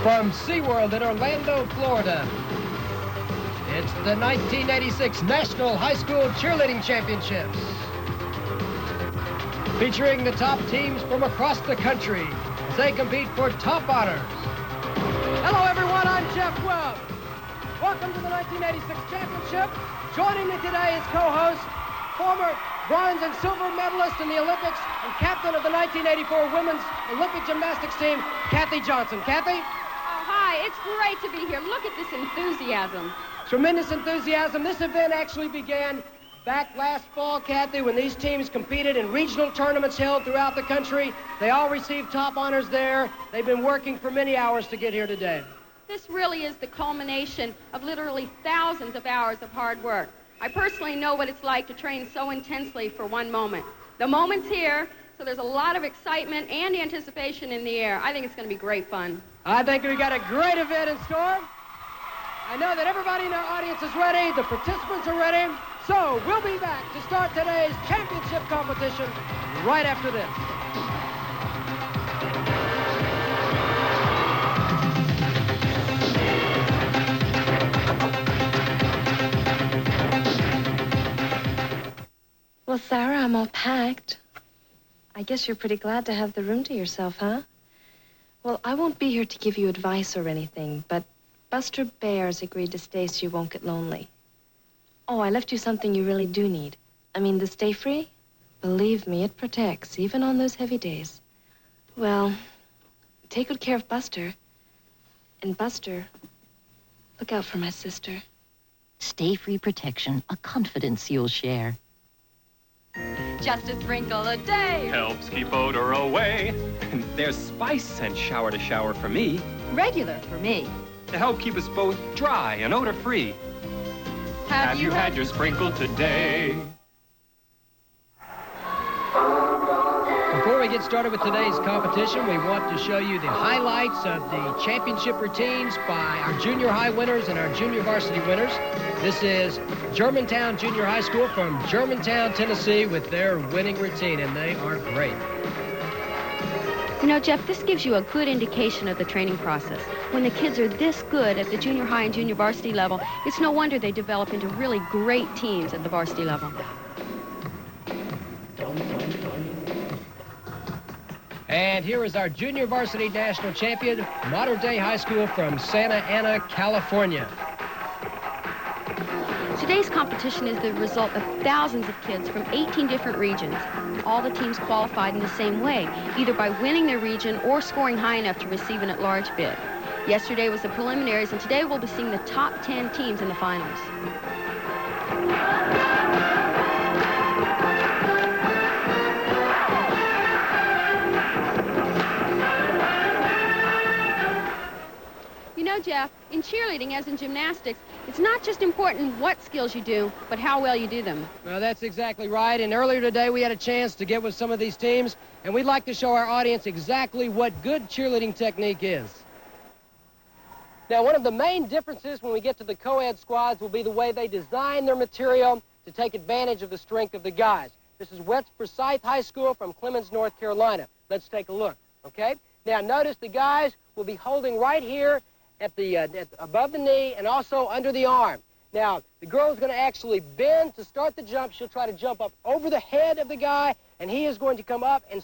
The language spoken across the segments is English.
from SeaWorld in Orlando, Florida. It's the 1986 National High School Cheerleading Championships, featuring the top teams from across the country as they compete for top honors. Hello, everyone. I'm Jeff Webb. Welcome to the 1986 Championship. Joining me today is co-host, former bronze and silver medalist in the Olympics and captain of the 1984 Women's Olympic Gymnastics team, Kathy Johnson. Kathy? Oh, hi. It's great to be here. Look at this enthusiasm. Tremendous enthusiasm. This event actually began back last fall, Kathy, when these teams competed in regional tournaments held throughout the country. They all received top honors there. They've been working for many hours to get here today. This really is the culmination of literally thousands of hours of hard work. I personally know what it's like to train so intensely for one moment. The moment's here, so there's a lot of excitement and anticipation in the air. I think it's going to be great fun. I think we've got a great event in store. I know that everybody in our audience is ready. The participants are ready. So we'll be back to start today's championship competition right after this. Well, Sarah, I'm all packed. I guess you're pretty glad to have the room to yourself, huh? Well, I won't be here to give you advice or anything, but Buster Bear's agreed to stay so you won't get lonely. Oh, I left you something you really do need. I mean, the Stay Free? Believe me, it protects, even on those heavy days. Well, take good care of Buster. And Buster, look out for my sister. Stay Free protection, a confidence you'll share. Just a sprinkle a day. Helps keep odor away. And there's spice scent shower to shower for me. Regular for me. To help keep us both dry and odor-free. Have you had your sprinkle today? Before we get started with today's competition, we want to show you the highlights of the championship routines by our junior high winners and our junior varsity winners. This is Germantown Junior High School from Germantown, Tennessee, with their winning routine, and they are great. You know, Jeff, this gives you a good indication of the training process. When the kids are this good at the junior high and junior varsity level, it's no wonder they develop into really great teams at the varsity level. And here is our junior varsity national champion, Mater Dei High School from Santa Ana, California. Today's competition is the result of thousands of kids from 18 different regions. All the teams qualified in the same way, either by winning their region or scoring high enough to receive an at-large bid. Yesterday was the preliminaries, and today we'll be seeing the top 10 teams in the finals. You know, Jeff, in cheerleading, as in gymnastics, it's not just important what skills you do, but how well you do them. Well, that's exactly right. And earlier today, we had a chance to get with some of these teams, and we'd like to show our audience exactly what good cheerleading technique is. Now, one of the main differences when we get to the co-ed squads will be the way they design their material to take advantage of the strength of the guys. This is West Forsyth High School from Clemens, North Carolina. Let's take a look, okay? Now, notice the guys will be holding right here at above the knee and also under the arm. Now, the girl's going to actually bend to start the jump. She'll try to jump up over the head of the guy, and he is going to come up and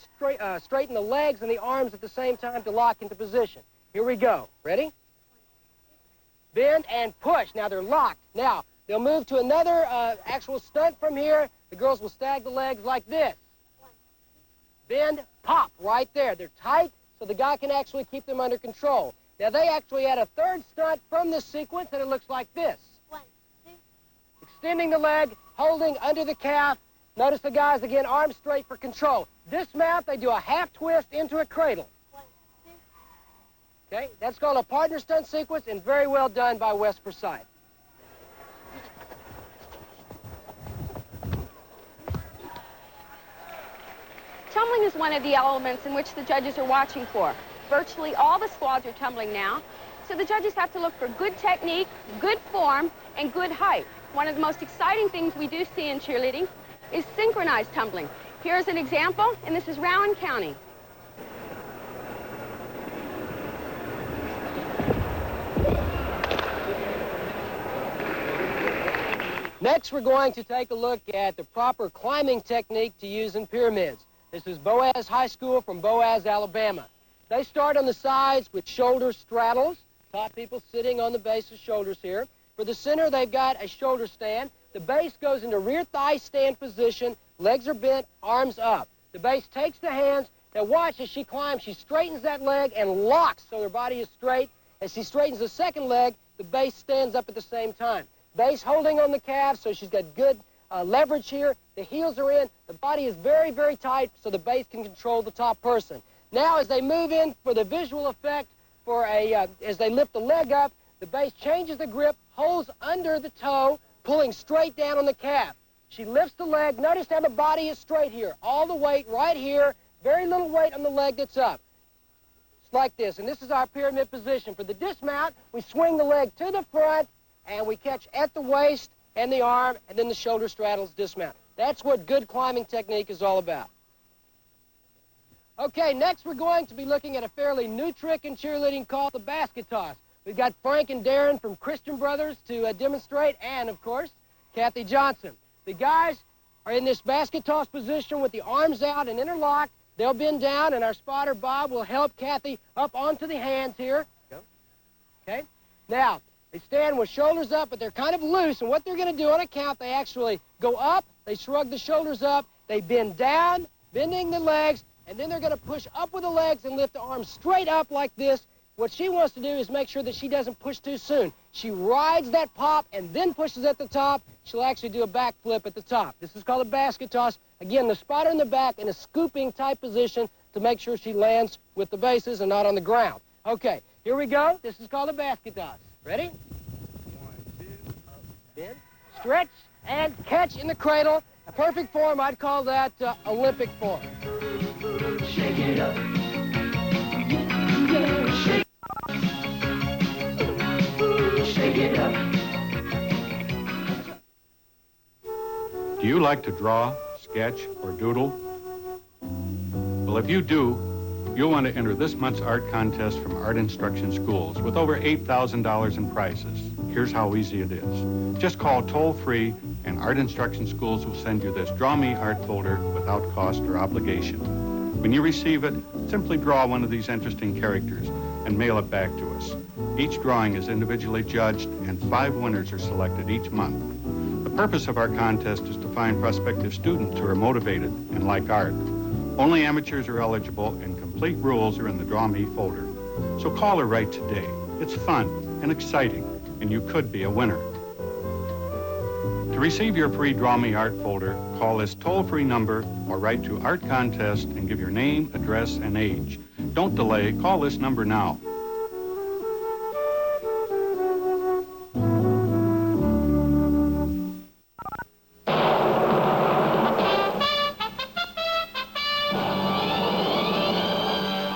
straighten the legs and the arms at the same time to lock into position. Here we go. Ready? Bend and push. Now, they're locked. Now, they'll move to another actual stunt from here. The girls will stag the legs like this. Bend, pop, right there. They're tight, so the guy can actually keep them under control. Now, they actually had a third stunt from this sequence, and it looks like this. 1, 2. Extending the leg, holding under the calf. Notice the guys, again, arms straight for control. Dismount, they do a half twist into a cradle. 1, 2. Okay, that's called a partner stunt sequence, and very well done by West Forsyth. Tumbling is one of the elements in which the judges are watching for. Virtually all the squads are tumbling now, so the judges have to look for good technique, good form, and good height. One of the most exciting things we do see in cheerleading is synchronized tumbling. Here's an example, and this is Rowan County. Next, we're going to take a look at the proper climbing technique to use in pyramids. This is Boaz High School from Boaz, Alabama. They start on the sides with shoulder straddles. Top people sitting on the base of shoulders here. For the center, they've got a shoulder stand. The base goes into rear thigh stand position. Legs are bent, arms up. The base takes the hands. Now watch as she climbs. She straightens that leg and locks so her body is straight. As she straightens the second leg, the base stands up at the same time. Base holding on the calves, so she's got good leverage here. The heels are in. The body is very, very tight, so the base can control the top person. Now, as they move in for the visual effect, as they lift the leg up, the base changes the grip, holds under the toe, pulling straight down on the calf. She lifts the leg. Notice how the body is straight here. All the weight right here. Very little weight on the leg that's up. It's like this, and this is our pyramid position. For the dismount, we swing the leg to the front, and we catch at the waist and the arm, and then the shoulder straddles dismount. That's what good climbing technique is all about. Okay, next we're going to be looking at a fairly new trick in cheerleading called the basket toss. We've got Frank and Darren from Christian Brothers to demonstrate, and, of course, Kathy Johnson. The guys are in this basket toss position with the arms out and interlocked. They'll bend down, and our spotter, Bob, will help Kathy up onto the hands here. Okay? Now, they stand with shoulders up, but they're kind of loose, and what they're going to do on a count, they actually go up, they shrug the shoulders up, they bend down, bending the legs, and then they're going to push up with the legs and lift the arms straight up like this. What she wants to do is make sure that she doesn't push too soon. She rides that pop and then pushes at the top. She'll actually do a backflip at the top. This is called a basket toss. Again, the spotter in the back in a scooping type position to make sure she lands with the bases and not on the ground. Okay, here we go. This is called a basket toss. Ready? 1, 2, up, bend, stretch, and catch in the cradle. A perfect form, I'd call that Olympic form. Shake it up. Shake. Shake it up. Do you like to draw, sketch, or doodle? Well, if you do, you'll want to enter this month's art contest from Art Instruction Schools with over $8,000 in prizes. Here's how easy it is. Just call toll-free, and Art Instruction Schools will send you this Draw Me art folder without cost or obligation. When you receive it, simply draw one of these interesting characters and mail it back to us. Each drawing is individually judged, and 5 winners are selected each month. The purpose of our contest is to find prospective students who are motivated and like art. Only amateurs are eligible, and complete rules are in the Draw Me folder. So call or write today. It's fun and exciting, and you could be a winner. To receive your free Draw Me art folder, call this toll-free number or write to Art Contest and give your name, address, and age. Don't delay. Call this number now.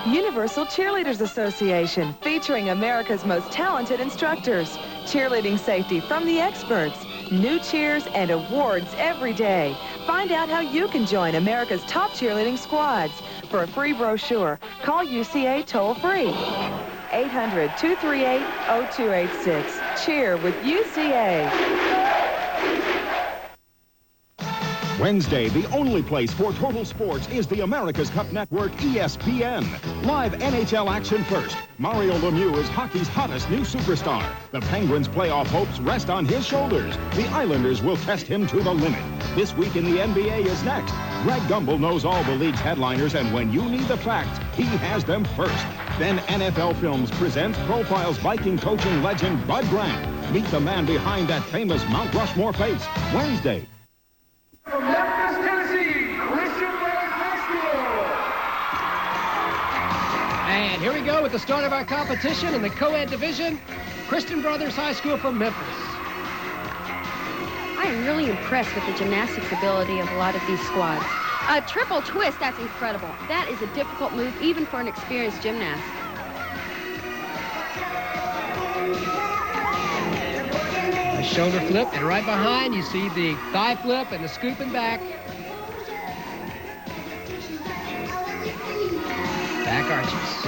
Universal Cheerleaders Association, featuring America's most talented instructors. Cheerleading safety from the experts. New cheers and awards every day. Find out how you can join America's top cheerleading squads. For a free brochure, call UCA toll-free. 800-238-0286. Cheer with UCA. Wednesday, the only place for total sports is the America's Cup Network, ESPN. Live NHL action first. Mario Lemieux is hockey's hottest new superstar. The Penguins' playoff hopes rest on his shoulders. The Islanders will test him to the limit. This week in the NBA is next. Greg Gumbel knows all the league's headliners, and when you need the facts, he has them first. Then NFL Films presents Profiles Viking coaching legend Bud Grant. Meet the man behind that famous Mount Rushmore face. Wednesday. From Memphis, Tennessee, Christian Brothers High School. And here we go with the start of our competition in the co-ed division. Christian Brothers High School from Memphis. I am really impressed with the gymnastics ability of a lot of these squads. A triple twist, that's incredible. That is a difficult move even for an experienced gymnast. A shoulder flip, and right behind you see the thigh flip and the scooping back. Back arches.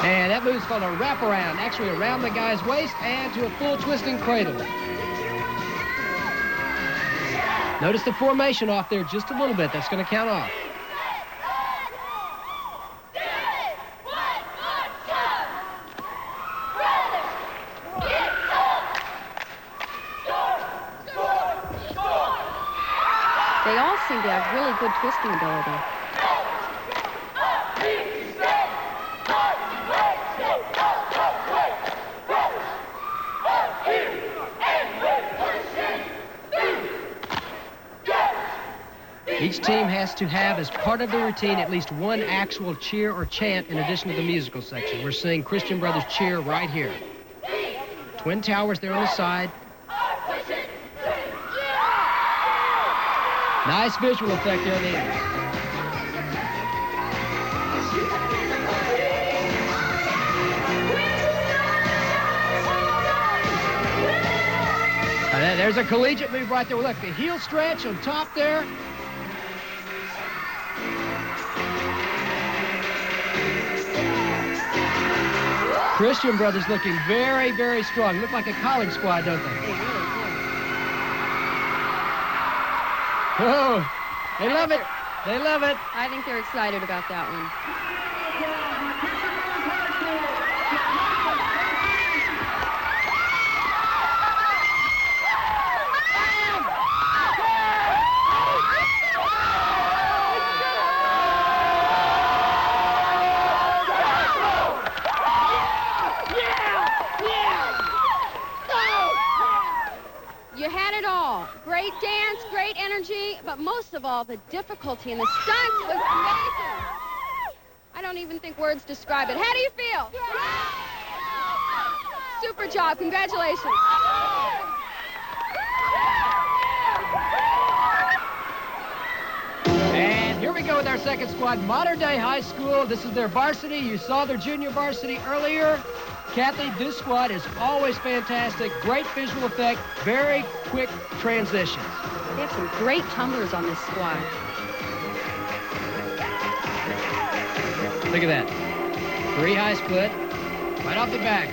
And that that move's called a wraparound, actually around the guy's waist and to a full twisting cradle. Notice the formation off there just a little bit. That's going to count off. They all seem to have really good twisting ability. Each team has to have, as part of the routine, at least one actual cheer or chant in addition to the musical section. We're seeing Christian Brothers cheer right here. Twin towers there on the side. Nice visual effect there in the end. There's a collegiate move right there. Look, the heel stretch on top there. Christian Brothers looking very, very strong. Look like a college squad, don't they? Oh, they love it. They love it. I think they're excited about that one. You had it all. Great dance, great energy, but most of all, the difficulty and the stunts was amazing. I don't even think words describe it. How do you feel? Super job. Congratulations. And here we go with our second squad, Modern Day High School. This is their varsity. You saw their junior varsity earlier. Kathy, this squad is always fantastic. Great visual effect, very quick transitions. They have some great tumblers on this squad. Look at that. 3 high split, right off the back.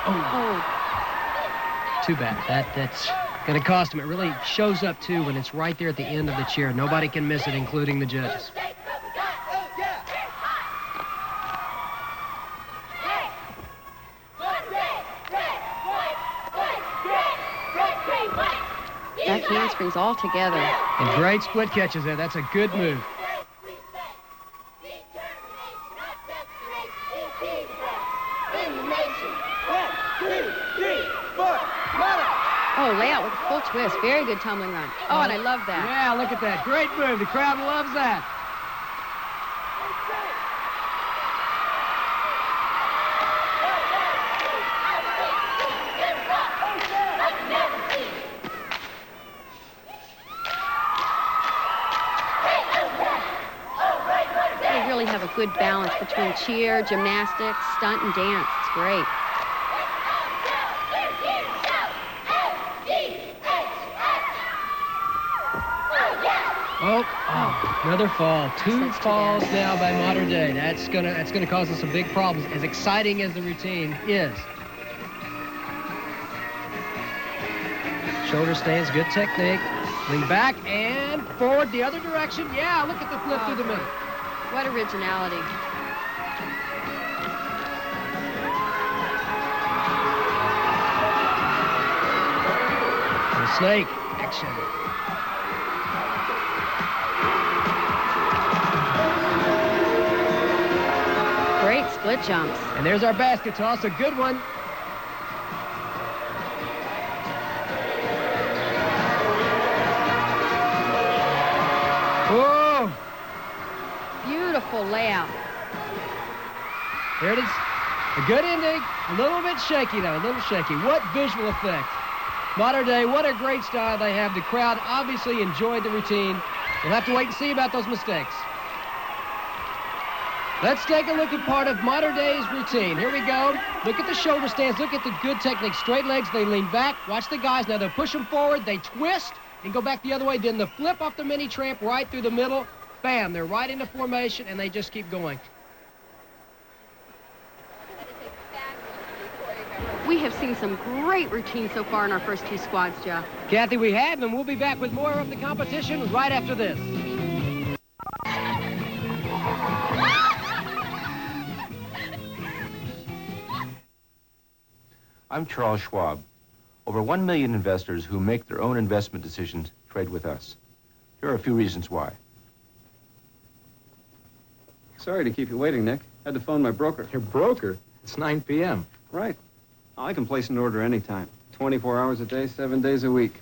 Oh. Too bad. That's going to cost them. It really shows up, too, when it's right there at the end of the chair. Nobody can miss it, including the judges. Back handsprings all together. And great split catches there. That's a good move. Oh, layout with a full twist. Very good tumbling run. Oh, and I love that. Yeah, look at that. Great move. The crowd loves that. They really have a good balance between cheer, gymnastics, stunt, and dance. It's great. Oh, another fall. 2 falls now by Modern Day. That's gonna cause us some big problems, as exciting as the routine is. Shoulder stands, good technique. Lean back and forward the other direction. Yeah, look at the flip through the middle. What originality. The snake action. Great split jumps. And there's our basket toss, a good one. Whoa! Beautiful layout. There it is. A good ending. A little bit shaky, though. A little shaky. What visual effect. Modern Day, what a great style they have. The crowd obviously enjoyed the routine. We'll have to wait and see about those mistakes. Let's take a look at part of Modern Day's routine. Here we go. Look at the shoulder stands. Look at the good technique. Straight legs, they lean back. Watch the guys. Now they'll push them forward. They twist and go back the other way. Then the flip off the mini tramp right through the middle. bam, they're right into formation, and they just keep going. We have seen some great routines so far in our first two squads, Jeff. Kathy, we have, and we'll be back with more of the competition right after this. I'm Charles Schwab. Over 1 million investors who make their own investment decisions trade with us. Here are a few reasons why. Sorry to keep you waiting, Nick. Had to phone my broker. Your broker? It's 9 p.m. Right. I can place an order anytime. 24 hours a day, 7 days a week.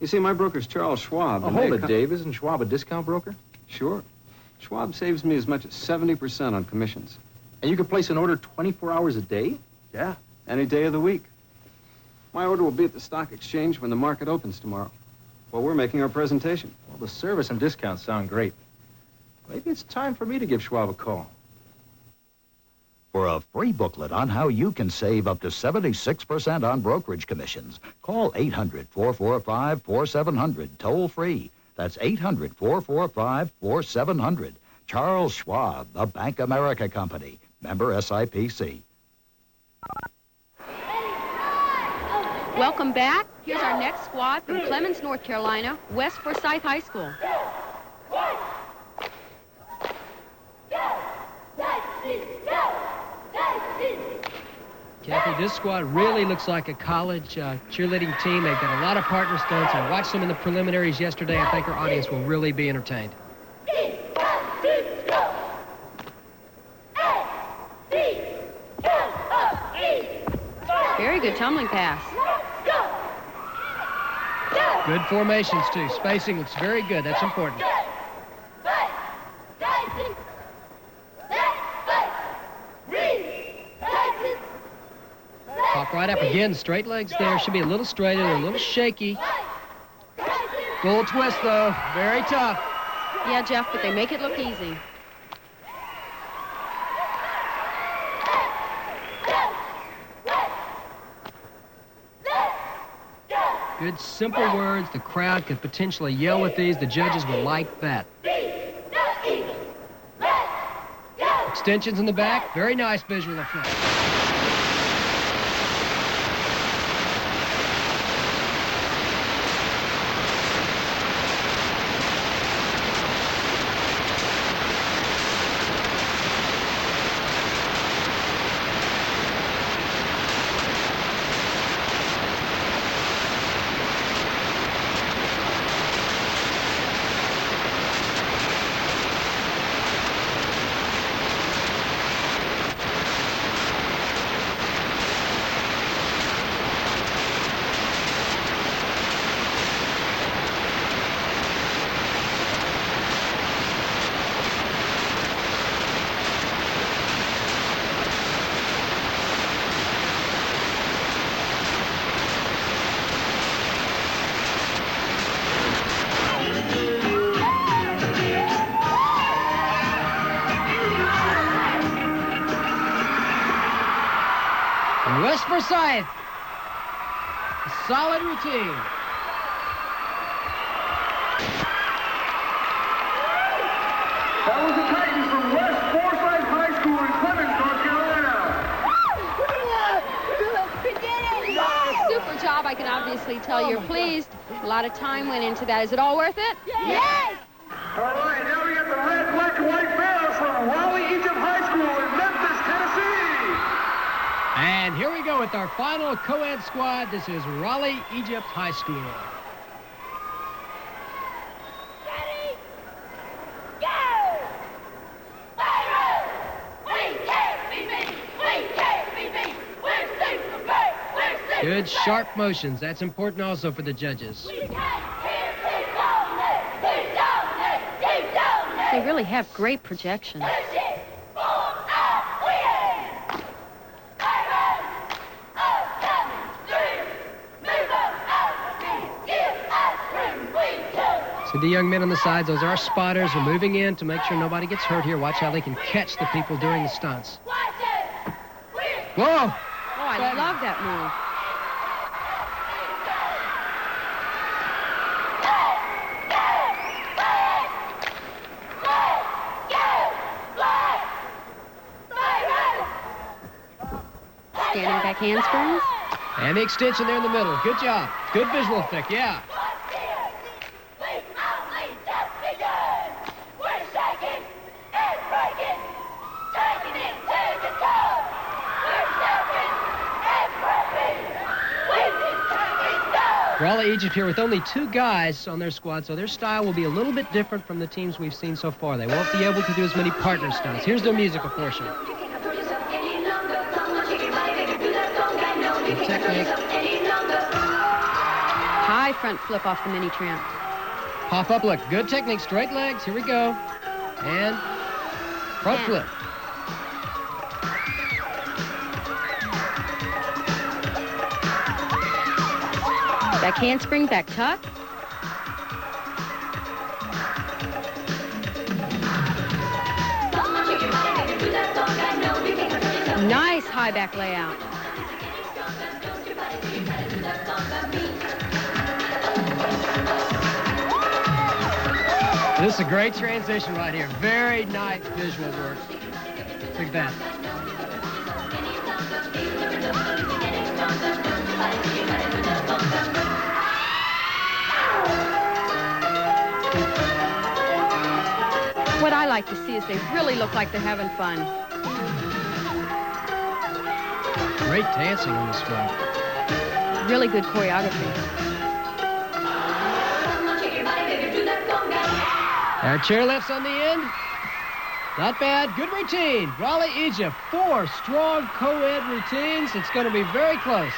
You see, my broker's Charles Schwab. Oh, hold it, Dave. Isn't Schwab a discount broker? Sure. Schwab saves me as much as 70% on commissions. And you can place an order 24 hours a day? Yeah, any day of the week. My order will be at the stock exchange when the market opens tomorrow. Well, we're making our presentation. Well, the service and discounts sound great. Maybe it's time for me to give Schwab a call. For a free booklet on how you can save up to 76% on brokerage commissions, call 800-445-4700, toll free. That's 800-445-4700. Charles Schwab, the Bank America Company, member SIPC. Welcome back. Here's our next squad from Clemens, North Carolina, West Forsyth High School. Kathy, this squad really looks like a college cheerleading team. They've got a lot of partner stunts. I watched them in the preliminaries yesterday. I think our audience will really be entertained. Very good tumbling pass. Good formations, too. Spacing looks very good. That's important. Pop right up again. Straight legs there. Should be a little straighter, a little shaky. Full twist, though. Very tough. Yeah, Jeff, but they make it look easy. Good, simple words. The crowd could potentially yell with these. The judges will like that. Extensions in the back. Very nice visual effect. West Forsyth, a solid routine. That was the Titans from West Forsyth High School in Clemens, North Carolina. Super job. I can obviously tell you're pleased. A lot of time went into that. Is it all worth it? Yes! All right, now we got the red, black, and white Bears from Raleigh, Egypt High School in Memphis, Tennessee. And here we go with our final co-ed squad. This is Raleigh, Egypt High School. Ready? Go! We can't be beat! We can't be beat! We're super great! We're super Good, sharp motions. That's important also for the judges. They really have great projection. See the young men on the sides, those are spotters. They're moving in to make sure nobody gets hurt here. Watch how they can catch the people doing the stunts. Whoa! Oh, I love that move. Back handsprings. And the extension there in the middle. Good job. Good visual effect, yeah. Raleigh, Egypt here with only 2 guys on their squad, so their style will be a little bit different from the teams we've seen so far. They won't be able to do as many partner styles. Here's their musical portion. Good technique. High front flip off the mini tramp. Pop up look. Good technique. Straight legs. Here we go. And front flip. Back handspring, back tuck. Nice high back layout. This is a great transition right here. Very nice visual work. Look at that. What I like to see is they really look like they're having fun. Great dancing on this one. Really good choreography. Our chairlifts on the end. Not bad. Good routine. Raleigh, Egypt. 4 strong co-ed routines. It's going to be very close.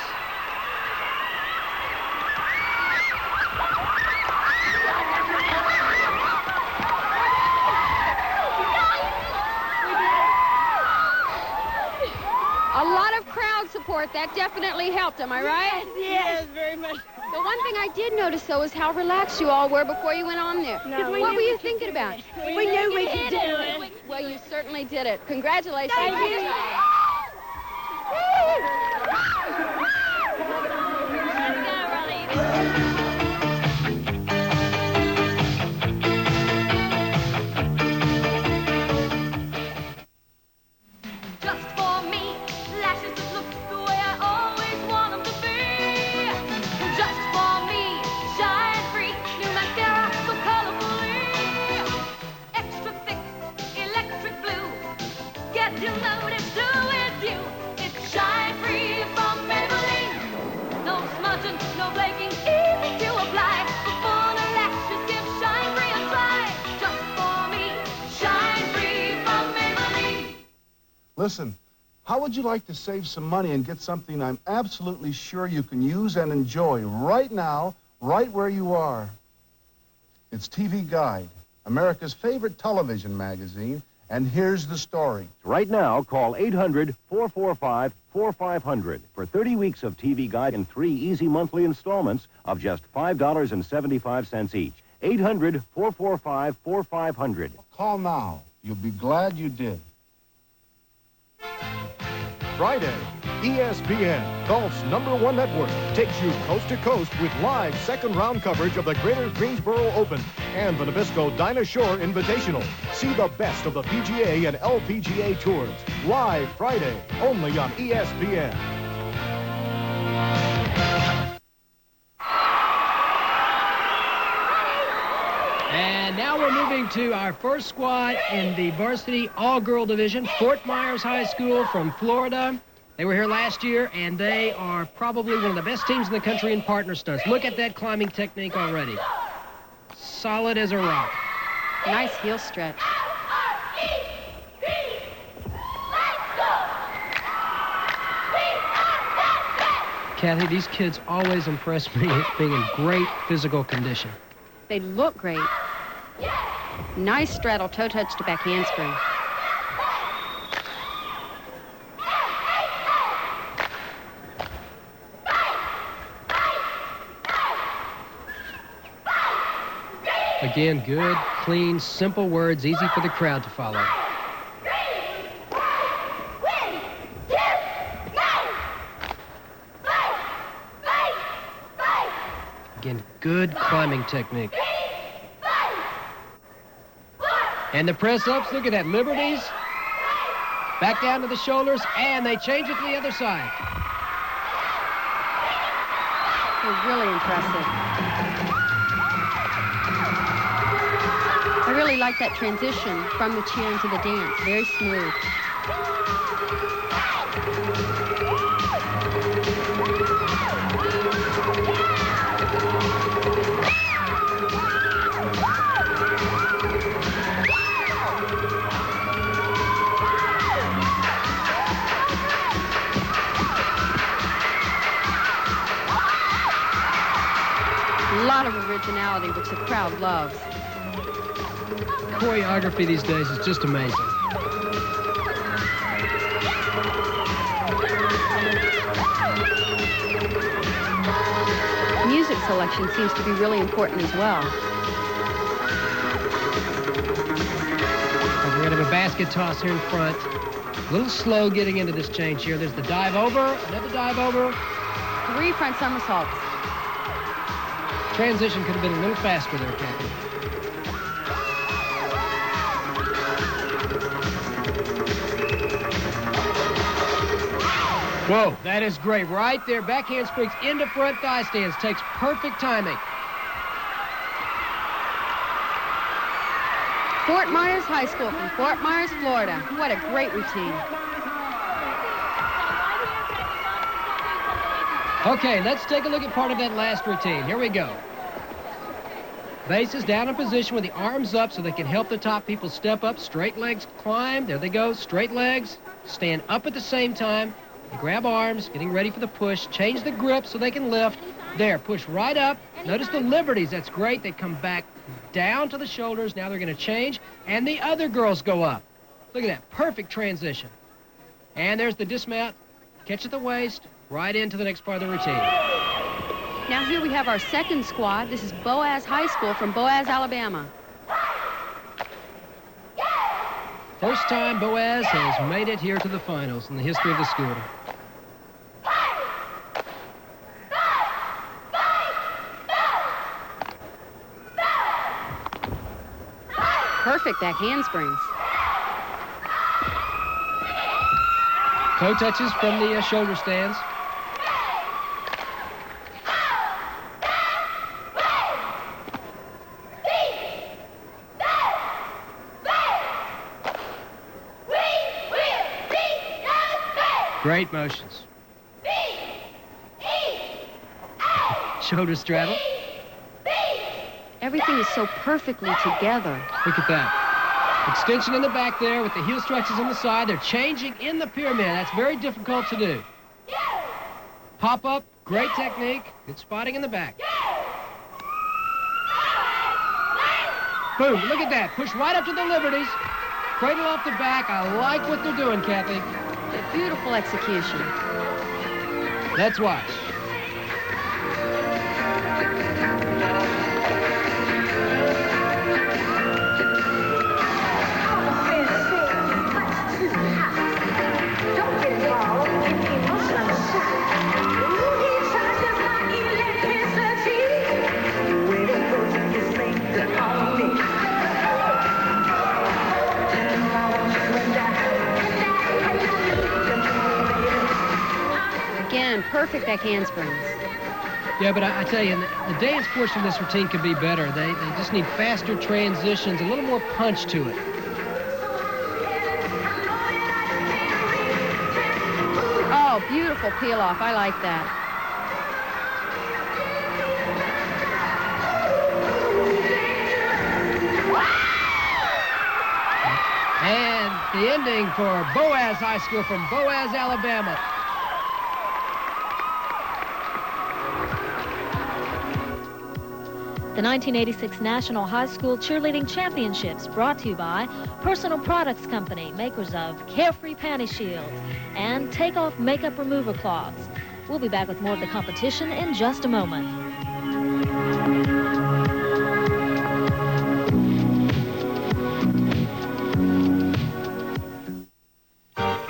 A lot of crowd support. That definitely helped, am I right? Yes, very much. The one thing I did notice, though, is how relaxed you all were before you went on there. No, What were you thinking about? We knew we could do it. Well, you certainly did it. Congratulations. Thank you. Just for me, lashes that look the way I always want them to be. Just for me, shine free, new mascara so colorfully. Extra thick, electric blue, get you noticed, do it you. It's shine free from Maybelline. No smudging, no flaking, easy to apply. Before the lashes, give shine free a try. Just for me, shine free from Maybelline. Listen, how would you like to save some money and get something I'm absolutely sure you can use and enjoy right now, right where you are? It's TV Guide, America's favorite television magazine, and here's the story. Right now, call 800-445-4500 for 30 weeks of TV Guide in 3 easy monthly installments of just $5.75 each. 800-445-4500. Call now. You'll be glad you did. Friday, ESPN, golf's #1 network, takes you coast to coast with live second-round coverage of the Greater Greensboro Open and the Nabisco Dinah Shore Invitational. See the best of the PGA and LPGA tours. Live Friday, only on ESPN. And now we're moving to our first squad in the varsity all-girl division, Fort Myers High School from Florida. They were here last year, and they are probably one of the best teams in the country in partner stunts. Look at that climbing technique already. Solid as a rock. Nice heel stretch. Kathy, these kids always impress me being in great physical condition. They look great. Nice straddle toe touch to back handspring. Again, good, clean, simple words, easy for the crowd to follow. Again, good climbing technique. And the press-ups, look at that, liberties. Back down to the shoulders, and they change it to the other side. were really impressive. I really like that transition from the cheer into the dance. Very smooth. A lot of originality, which the crowd loves. Choreography these days is just amazing. Music selection seems to be really important as well. We're going to have a basket toss here in front. A little slow getting into this change here. There's the dive over, another dive over. 3 front somersaults. Transition could have been a little faster there, Kathy. Whoa, that is great. Right there, backhand springs into front thigh stands. Takes perfect timing. Fort Myers High School from Fort Myers, Florida. What a great routine. Okay, let's take a look at part of that last routine. Here we go. Bases down in position with the arms up so they can help the top people step up. Straight legs climb. There they go. Straight legs. Stand up at the same time. They grab arms, getting ready for the push. Change the grip so they can lift. There, push right up. Notice the liberties. That's great. They come back down to the shoulders. Now they're going to change. And the other girls go up. Look at that. Perfect transition. And there's the dismount. Catch at the waist. Right into the next part of the routine. Now here we have our second squad. This is Boaz High School from Boaz, Alabama. First time Boaz has made it here to the finals in the history of the school. Perfect back handsprings. Toe touches from the shoulder stands. Great motions. Shoulder straddle. Everything is so perfectly together. Look at that. Extension in the back there with the heel stretches on the side. They're changing in the pyramid. That's very difficult to do. Pop up, great technique. Good spotting in the back. Boom, look at that. Push right up to the liberties. Cradle off the back. I like what they're doing, Kathy. A beautiful execution. Let's watch. Again, perfect back handsprings. Yeah, but I tell you, the dance portion of this routine could be better. They just need faster transitions, a little more punch to it. Oh, beautiful peel off. I like that. And the ending for Boaz High School from Boaz, Alabama. The 1986 National High School Cheerleading Championships brought to you by Personal Products Company, makers of Carefree Panty Shields and Take-Off Makeup Remover Cloths. We'll be back with more of the competition in just a moment.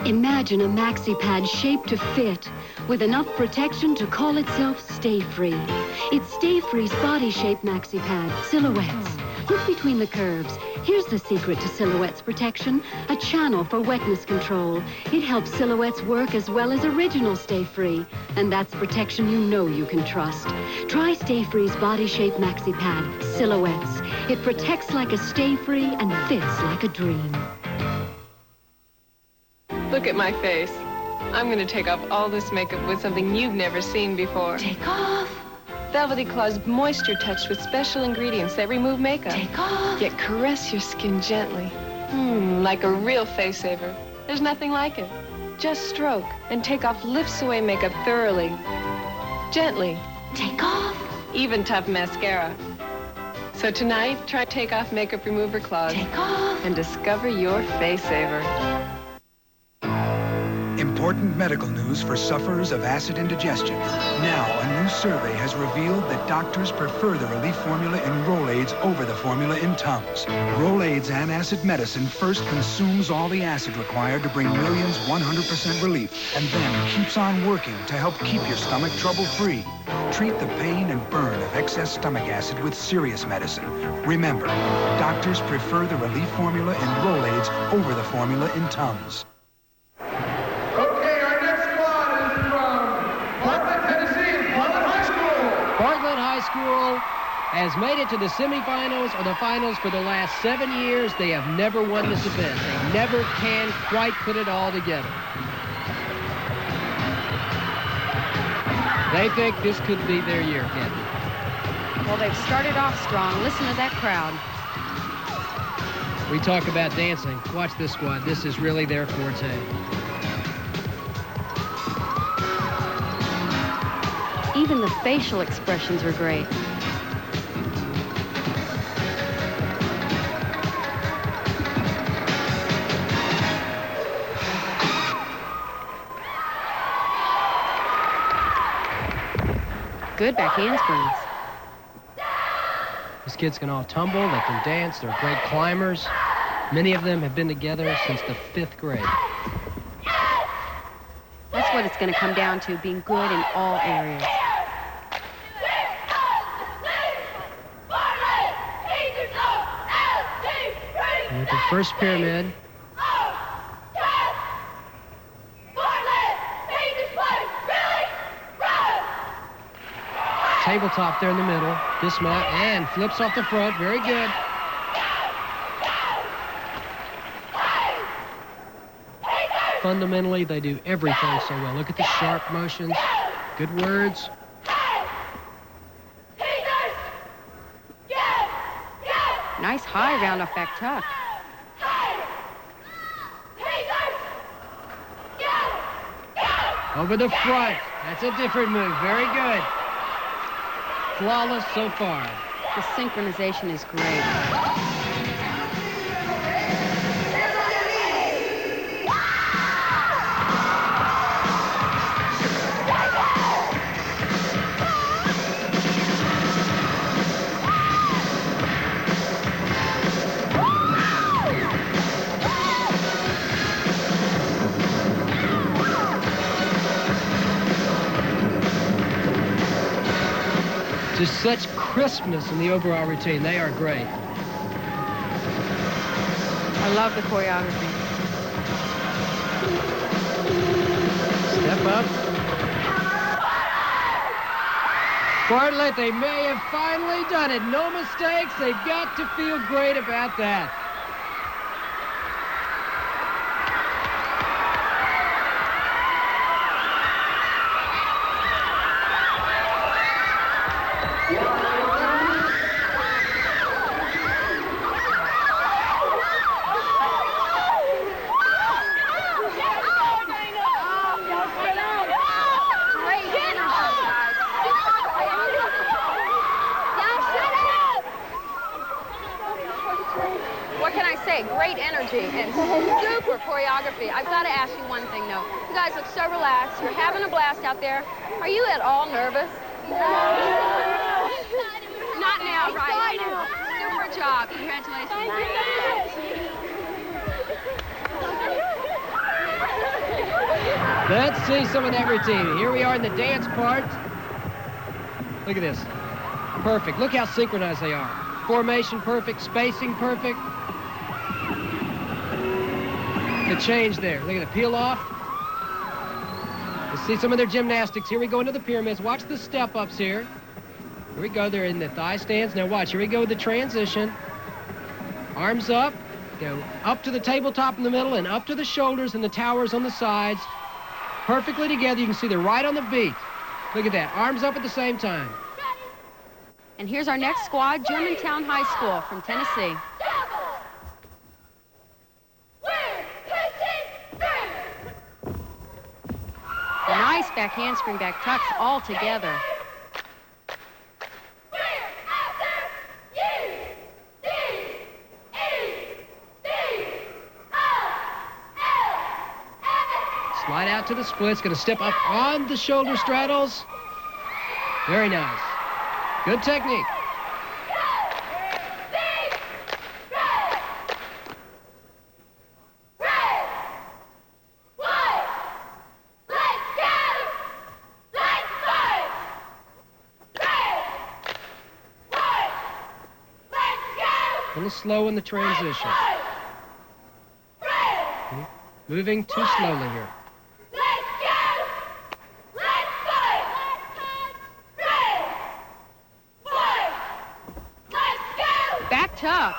Imagine a maxi pad shaped to fit with enough protection to call itself Stay Free. It's Stay Free's body shape maxi pad silhouettes. hit between the curves. Here's the secret to Silhouette's protection, a channel for wetness control. It helps Silhouette's work as well as Original Stay Free. And that's protection you know you can trust. Try Stay Free's Body Shape Maxi Pad, Silhouette's. It protects like a Stay Free and fits like a dream. Look at my face. I'm going to take off all this makeup with something you've never seen before. Take off. Velvety Claw's moisture touched with special ingredients that remove makeup. Take off. Yet caress your skin gently. Like a real face saver. There's nothing like it. Just stroke and take off lifts away makeup thoroughly. Gently. Take off. Even tough mascara. So tonight, try Take Off Makeup Remover Claws. Take off. And discover your face saver. Important medical news for sufferers of acid indigestion. Now, a new survey has revealed that doctors prefer the relief formula in Rolaids over the formula in Tums. Rolaids antacid medicine first consumes all the acid required to bring millions 100% relief, and then keeps on working to help keep your stomach trouble-free. Treat the pain and burn of excess stomach acid with serious medicine. Remember, doctors prefer the relief formula in Rolaids over the formula in Tums. Bartlett High School has made it to the semifinals or the finals for the last 7 years. They have never won this event. They never can quite put it all together. They think this could be their year, Kathy. Well, they've started off strong. Listen to that crowd. We talk about dancing. Watch this squad. This is really their forte. Even the facial expressions are great. Good back handsprings. These kids can all tumble, they can dance, they're great climbers. Many of them have been together since the 5th grade. That's what it's going to come down to, being good in all areas. And with the first pyramid, tabletop there in the middle, dismount, and flips off the front. Very good. Fundamentally, they do everything so well. Look at the sharp motions, good words. Nice high round off back tuck. Over the front. That's a different move. Very good. Flawless so far. The synchronization is great. Just such crispness in the overall routine. They are great. I love the choreography. Step up. Bartlett, they may have finally done it. No mistakes. They've got to feel great about that. Great energy and super choreography. I've got to ask you one thing, though. You guys look so relaxed. You're having a blast out there. Are you at all nervous? Not now, right? Super job. Congratulations. Let's see some of that routine. Here we are in the dance part. Look at this. Perfect. Look how synchronized they are. formation perfect, spacing perfect. The change there. Look at the peel off. Let's see some of their gymnastics. Here we go into the pyramids. Watch the step-ups here. Here we go. They're in the thigh stands. Now watch. Here we go with the transition. Arms up. Go up to the tabletop in the middle and up to the shoulders and the towers on the sides. Perfectly together. You can see they're right on the beat. Look at that. Arms up at the same time. And here's our next squad, Germantown High School from Tennessee. Nice back handspring, back tucks all together. Slide out to the splits. Going to step up on the shoulder straddles. Very nice. Good technique. A little slow in the transition. Moving too slowly here. Back tuck.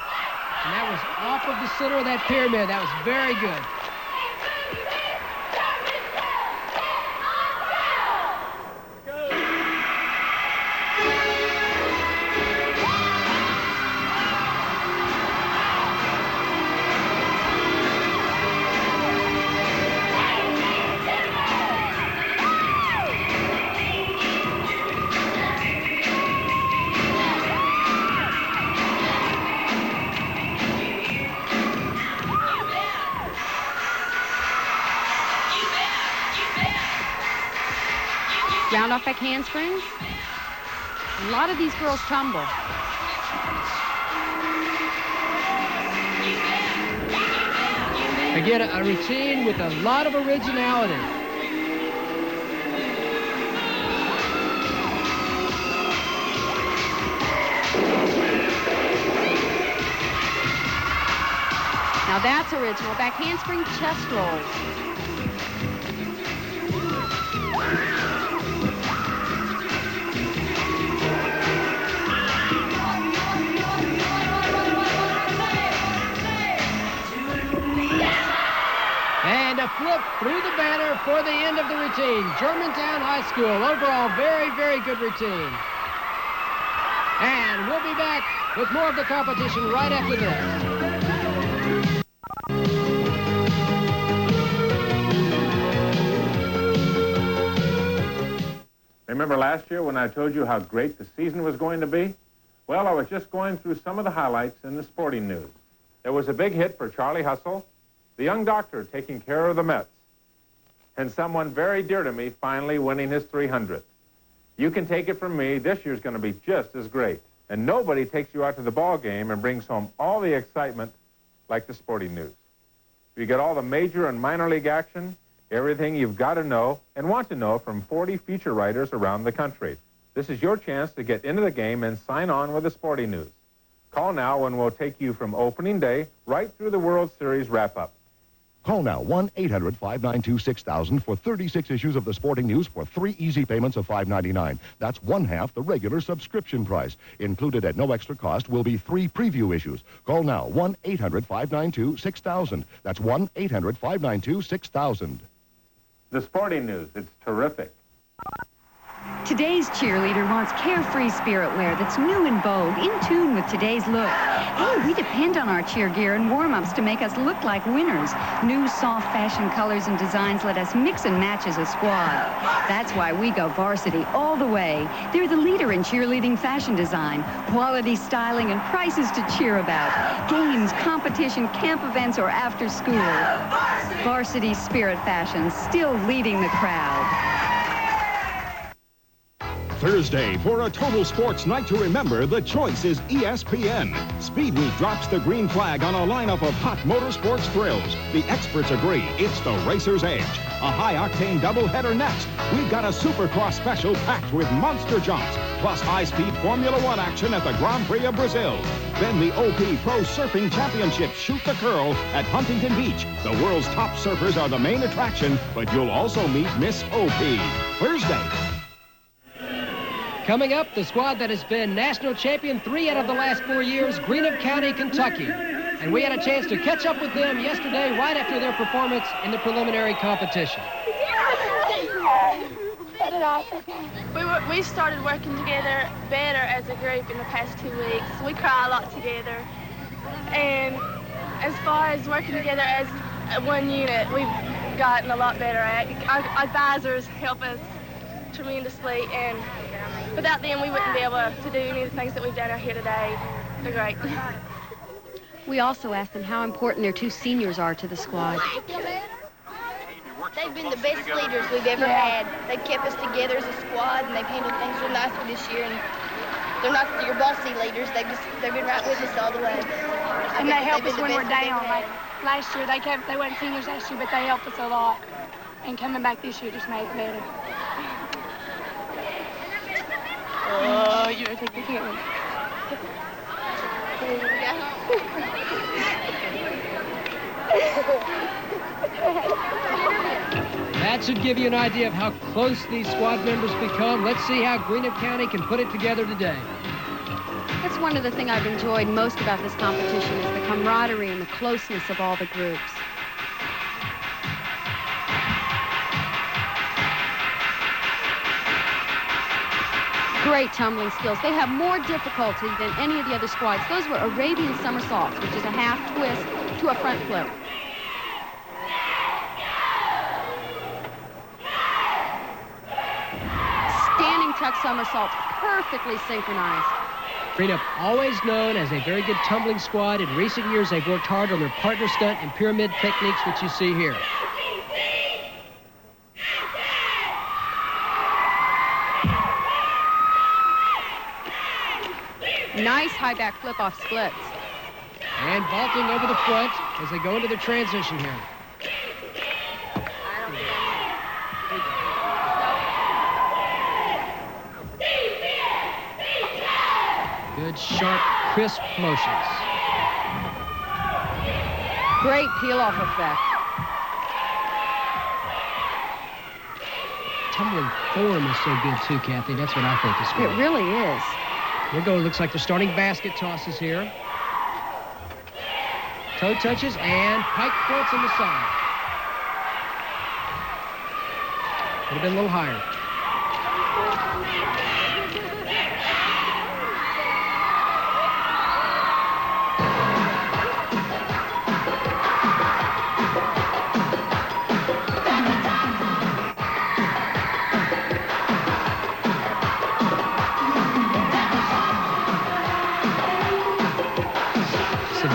And that was off of the center of that pyramid. That was very good. Round off back handsprings. A lot of these girls tumble. Again, a routine with a lot of originality. Now that's original. Back handspring chest rolls. And a flip through the banner for the end of the routine. Germantown High School, overall, very, very good routine. And we'll be back with more of the competition right after this. Remember last year when I told you how great the season was going to be? Well, I was just going through some of the highlights in the sporting news. There was a big hit for Charlie Hustle, the young doctor taking care of the Mets, and someone very dear to me finally winning his 300th. You can take it from me, this year's going to be just as great. And nobody takes you out to the ball game and brings home all the excitement like the sporting news. You get all the major and minor league action, everything you've got to know and want to know from 40 feature writers around the country. This is your chance to get into the game and sign on with the sporting news. Call now and we'll take you from opening day right through the World Series wrap-up. Call now 1-800-592-6000 for 36 issues of the Sporting News for 3 easy payments of $5.99. That's one-half the regular subscription price. Included at no extra cost will be 3 preview issues. Call now 1-800-592-6000. That's 1-800-592-6000. The Sporting News, it's terrific. Today's cheerleader wants carefree spirit wear that's new and bold, in tune with today's look. Hey, we depend on our cheer gear and warm-ups to make us look like winners. New soft fashion colors and designs let us mix and match as a squad. That's why we go Varsity all the way. They're the leader in cheerleading fashion design, quality styling, and prices to cheer about. Games, competition, camp events, or after school. Varsity Spirit Fashion, still leading the crowd. Thursday, for a total sports night to remember, the choice is ESPN. Speedweek drops the green flag on a lineup of hot motorsports thrills. The experts agree it's the racer's edge. A high-octane doubleheader next. We've got a Supercross special packed with monster jumps, plus high-speed Formula One action at the Grand Prix of Brazil. Then the OP Pro Surfing Championships shoot the curl at Huntington Beach. The world's top surfers are the main attraction, but you'll also meet Miss OP. Thursday. Coming up, the squad that has been national champion 3 out of the last 4 years, Greenup County, Kentucky. And we had a chance to catch up with them yesterday right after their performance in the preliminary competition. We started working together better as a group in the past 2 weeks. We cry a lot together. And as far as working together as one unit, we've gotten a lot better at it. Our advisors help us tremendously, and without them, we wouldn't be able to do any of the things that we've done out here today. They're great. We also asked them how important their 2 seniors are to the squad. They've been the best leaders we've ever had. They've kept us together as a squad, and they've handled things real nicely this year. And they're not your bossy leaders. They've been right with us all the way. And they help us when we're down. Like last year, they weren't seniors last year, but they helped us a lot. And coming back this year just made it better. Oh, you're going to take the camera. That should give you an idea of how close these squad members become. Let's see how Greenup County can put it together today. That's one of the things I've enjoyed most about this competition is the camaraderie and the closeness of all the groups. Great tumbling skills. They have more difficulty than any of the other squads. Those were Arabian somersaults, which is a half twist to a front flip. Standing tuck somersaults, perfectly synchronized. Greenup, always known as a very good tumbling squad. In recent years, they've worked hard on their partner stunt and pyramid techniques, which you see here. Nice high back flip off splits. And vaulting over the front as they go into their transition here. Good, sharp, crisp motions. Great peel-off effect. Tumbling form is so good too, Kathy. That's what I think is good. It really is. We'll go. Looks like they're starting basket tosses here. Toe touches and pike floats on the side. Could have been a little higher.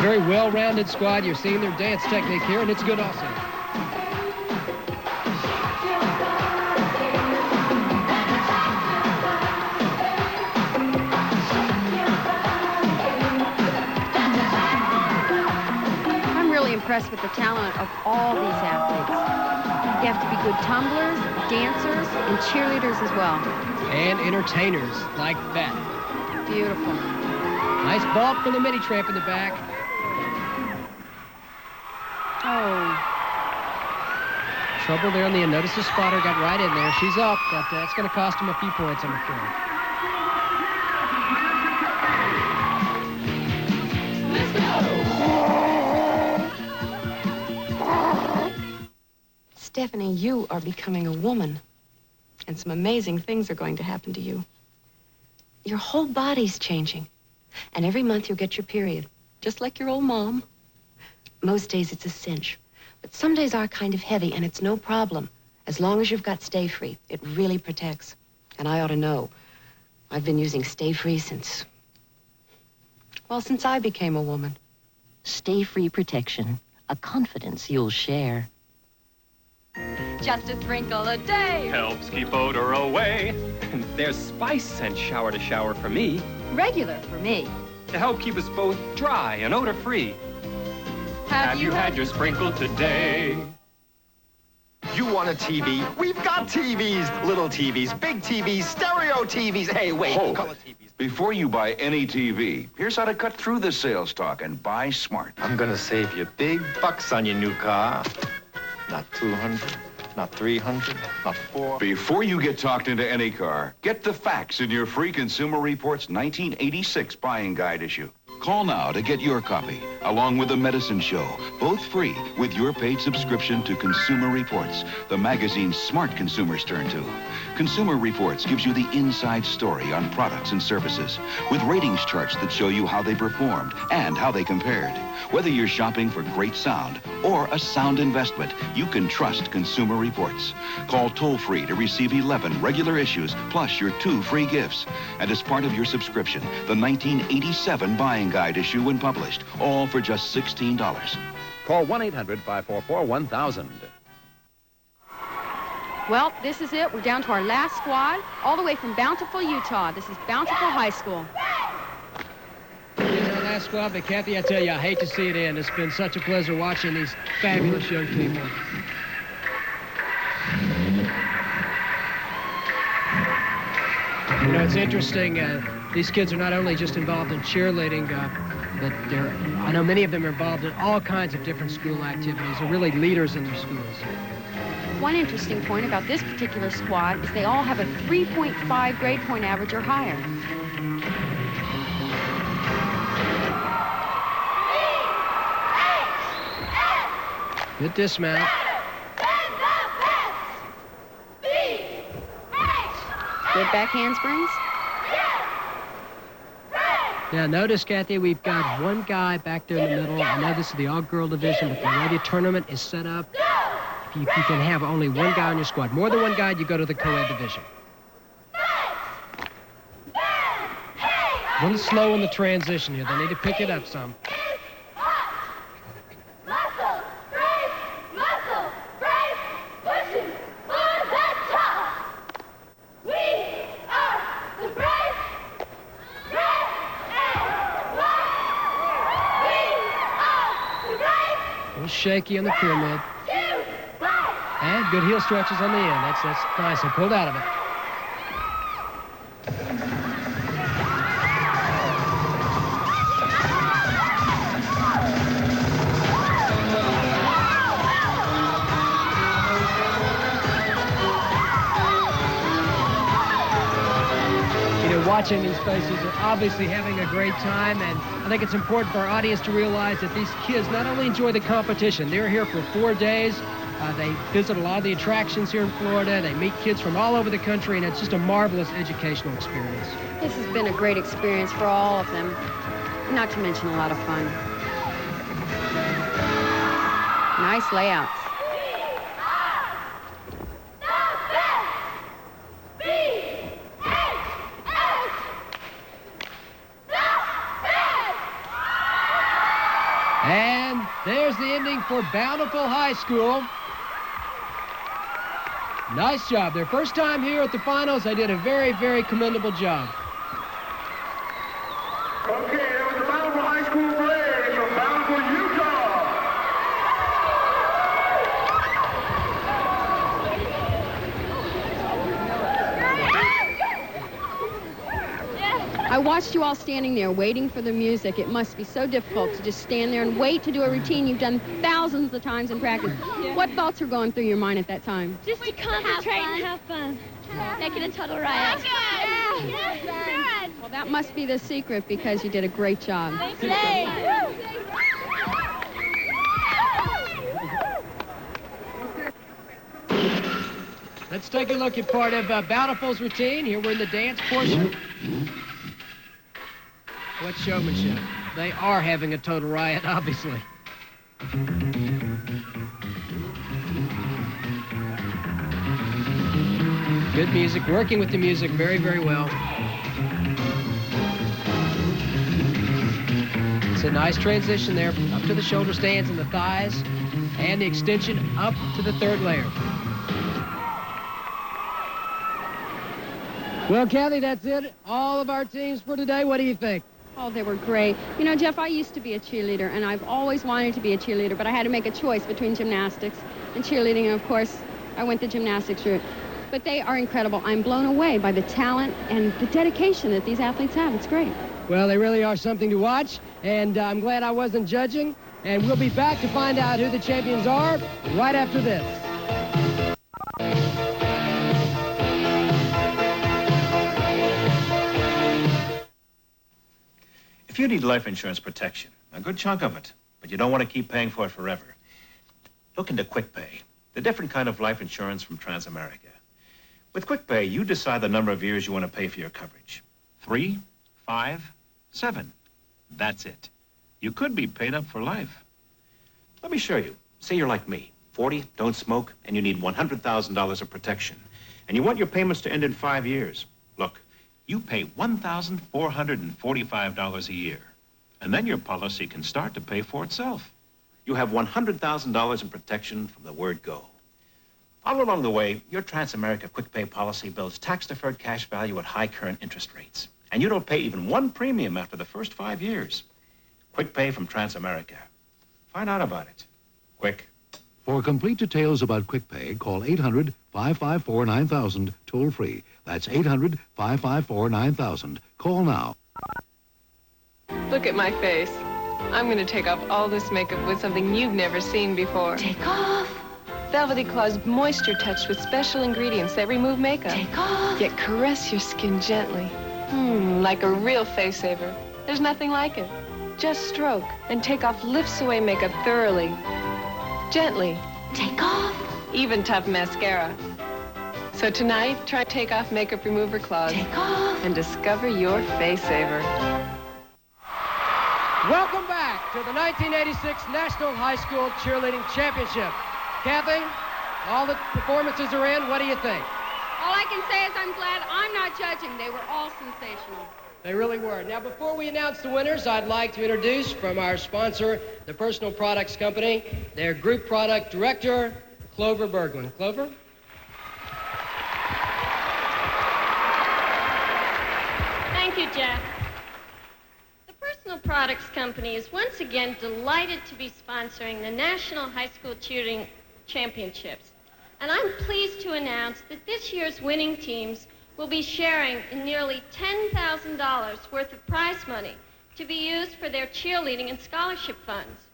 Very well-rounded squad. You're seeing their dance technique here, and it's good also. I'm really impressed with the talent of all these athletes. You have to be good tumblers, dancers, and cheerleaders as well. And entertainers like that. Beautiful. Nice vault from the mini tramp in the back. Oh. Trouble there on the end. Notice the spotter got right in there. She's up, but that's going to cost him a few points, I'm afraid. Stephanie, you are becoming a woman, and some amazing things are going to happen to you. Your whole body's changing, and every month you'll get your period, just like your old mom. Most days it's a cinch, but some days are kind of heavy, and it's no problem. As long as you've got Stay Free, it really protects. And I ought to know. I've been using Stay Free since I became a woman. Stay Free protection, a confidence you'll share. Just a sprinkle a day helps keep odor away. And There's spice and shower to shower for me. Regular for me. To help keep us both dry and odor-free. Have you had your sprinkle today? You want a TV? We've got TVs. Little TVs, big TVs, stereo TVs. Hey, wait. Hold Color it. TVs. Before you buy any TV, here's how to cut through the sales talk and buy smart. I'm gonna save you big bucks on your new car. Not 200, not 300, not 4. Before you get talked into any car, get the facts in your free Consumer Reports 1986 buying guide issue. Call now to get your copy, along with the Medicine Show, both free with your paid subscription to Consumer Reports, the magazine smart consumers turn to. Consumer Reports gives you the inside story on products and services, with ratings charts that show you how they performed and how they compared. Whether you're shopping for great sound or a sound investment, you can trust Consumer Reports. Call toll-free to receive 11 regular issues, plus your 2 free gifts. And as part of your subscription, the 1987 buying guide issue when published, all for just $16. Call 1-800-544-1000. Well, this is it. We're down to our last squad, all the way from Bountiful, Utah. This is Bountiful High School. Here's our last squad, but Kathy, I tell you, I hate to see it end. It's been such a pleasure watching these fabulous young people. You know, it's interesting. These kids are not only just involved in cheerleading, but I know many of them are involved in all kinds of different school activities. They're really leaders in their schools. One interesting point about this particular squad is they all have a 3.5 grade point average or higher. Good dismount. Good back handsprings. Now notice, Kathy, we've got one guy back there in the middle. I know this is the all-girl division, but the way the tournament is set up, you can have only one guy on your squad. More than one guy, you go to the co-ed division. A little slow in the transition here. They need to pick it up some. A little shaky on the pyramid. And good heel stretches on the end. That's nice. They pulled out of it. Watching these faces are obviously having a great time, and I think it's important for our audience to realize that these kids not only enjoy the competition, they're here for 4 days. They visit a lot of the attractions here in Florida. They meet kids from all over the country, and it's just a marvelous educational experience. This has been a great experience for all of them, not to mention a lot of fun. Nice layouts. And there's the ending for Bountiful High School. Nice job. Their first time here at the finals. They did a very, very commendable job. Okay, that was the Bountiful High School parade from Bountiful, Utah. I watched you all standing there waiting for the music. It must be so difficult to just stand there and wait to do a routine you've done thousands of times in practice. Yeah. What thoughts were going through your mind at that time? Just to concentrate and have fun. Make it a total riot. Well, that must be the secret because you did a great job. Let's take a look at part of Bountiful's routine. Here we're in the dance portion. What showmanship. They are having a total riot, obviously. Good music, working with the music very, very well. It's a nice transition there, up to the shoulder stands and the thighs, and the extension up to the third layer. Well, Kathy, that's it. All of our teams for today. What do you think? Oh, they were great. You know, Jeff, I used to be a cheerleader, and I've always wanted to be a cheerleader, but I had to make a choice between gymnastics and cheerleading, and of course, I went the gymnastics route. But they are incredible. I'm blown away by the talent and the dedication that these athletes have. It's great. Well, they really are something to watch, and I'm glad I wasn't judging. And we'll be back to find out who the champions are right after this. If you need life insurance protection, a good chunk of it, but you don't want to keep paying for it forever, look into QuickPay, the different kind of life insurance from Transamerica. With QuickPay, you decide the number of years you want to pay for your coverage. 3, 5, 7. That's it. You could be paid up for life. Let me show you. Say you're like me, 40, don't smoke, and you need $100,000 of protection. And you want your payments to end in 5 years. Look, you pay $1,445 a year. And then your policy can start to pay for itself. You have $100,000 in protection from the word go. All along the way, your Transamerica QuickPay policy builds tax-deferred cash value at high current interest rates. And you don't pay even one premium after the first 5 years. QuickPay from Transamerica. Find out about it. Quick. For complete details about QuickPay, call 800-554-9000, toll-free. That's 800-554-9000. Call now. Look at my face. I'm going to take off all this makeup with something you've never seen before. Take off. Velvety Claws Moisture Touch with special ingredients that remove makeup. Take off. Yet caress your skin gently. Like a real face saver. There's nothing like it. Just stroke and take off lifts away makeup thoroughly. Gently. Take off. Even tough mascara. So tonight, try Take Off Makeup Remover Claws. Take off. And discover your face saver. Welcome back to the 1986 National High School Cheerleading Championship. Kathy, all the performances are in. What do you think? All I can say is I'm glad I'm not judging. They were all sensational. They really were. Now, before we announce the winners, I'd like to introduce from our sponsor, the Personal Products Company, their Group Product Director, Clover Berglund. Clover? Thank you, Jeff. The Personal Products Company is once again delighted to be sponsoring the National High School Cheerleading Championships. And I'm pleased to announce that this year's winning teams will be sharing in nearly $10,000 worth of prize money to be used for their cheerleading and scholarship funds.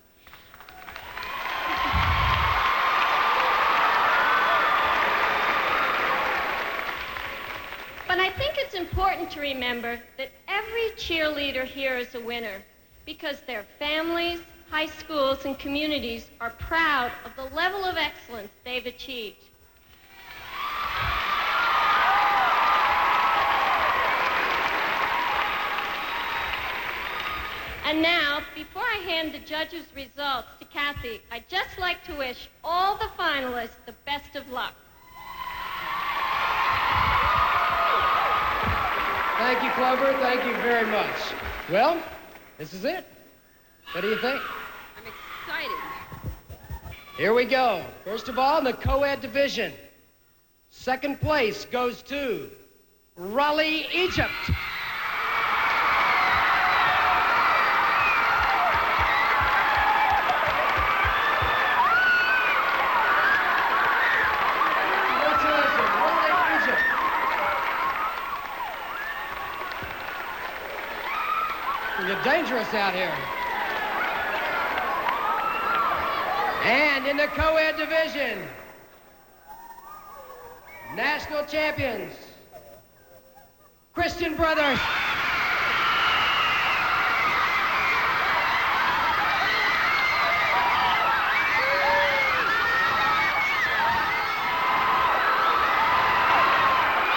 But I think it's important to remember that every cheerleader here is a winner because their families, high schools, and communities are proud of the level of excellence they've achieved. And now, before I hand the judges' results to Kathy, I'd just like to wish all the finalists the best of luck. Thank you, Clover. Thank you very much. Well, this is it. What do you think? I'm excited. Here we go. First of all, in the co-ed division, second place goes to Raleigh, Egypt. Congratulations, Raleigh, Egypt. You're dangerous out here. And in the co-ed division, national champions, Christian Brothers.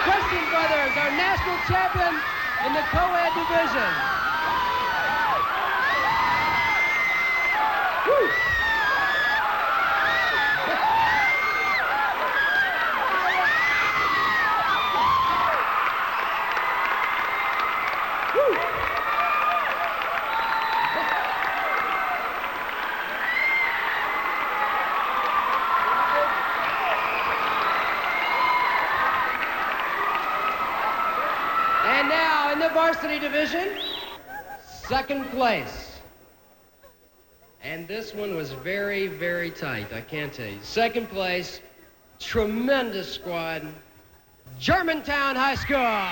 Christian Brothers are national champion in the co-ed division. Woo! varsity division, second place. And this one was very, very tight, I can't tell you. Second place, tremendous squad, Germantown High School.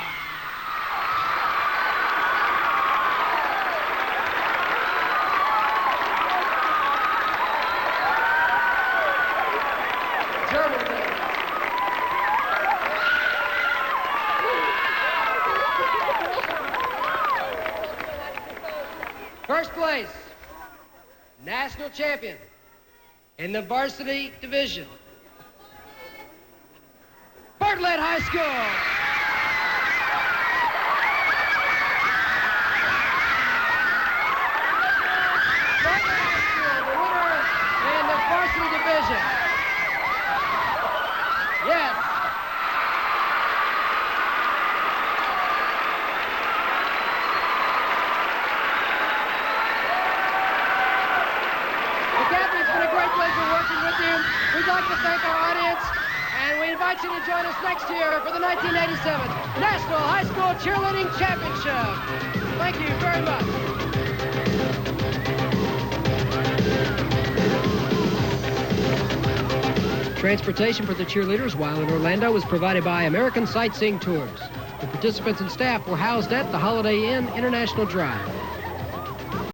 First place, national champion in the varsity division, Bartlett High School. Bartlett High School, the winner in the varsity division. Yes. Pleasure working with you. We'd like to thank our audience, and we invite you to join us next year for the 1987 National High School Cheerleading Championship. Thank you very much. Transportation for the cheerleaders while in Orlando was provided by American Sightseeing Tours. The participants and staff were housed at the Holiday Inn International Drive.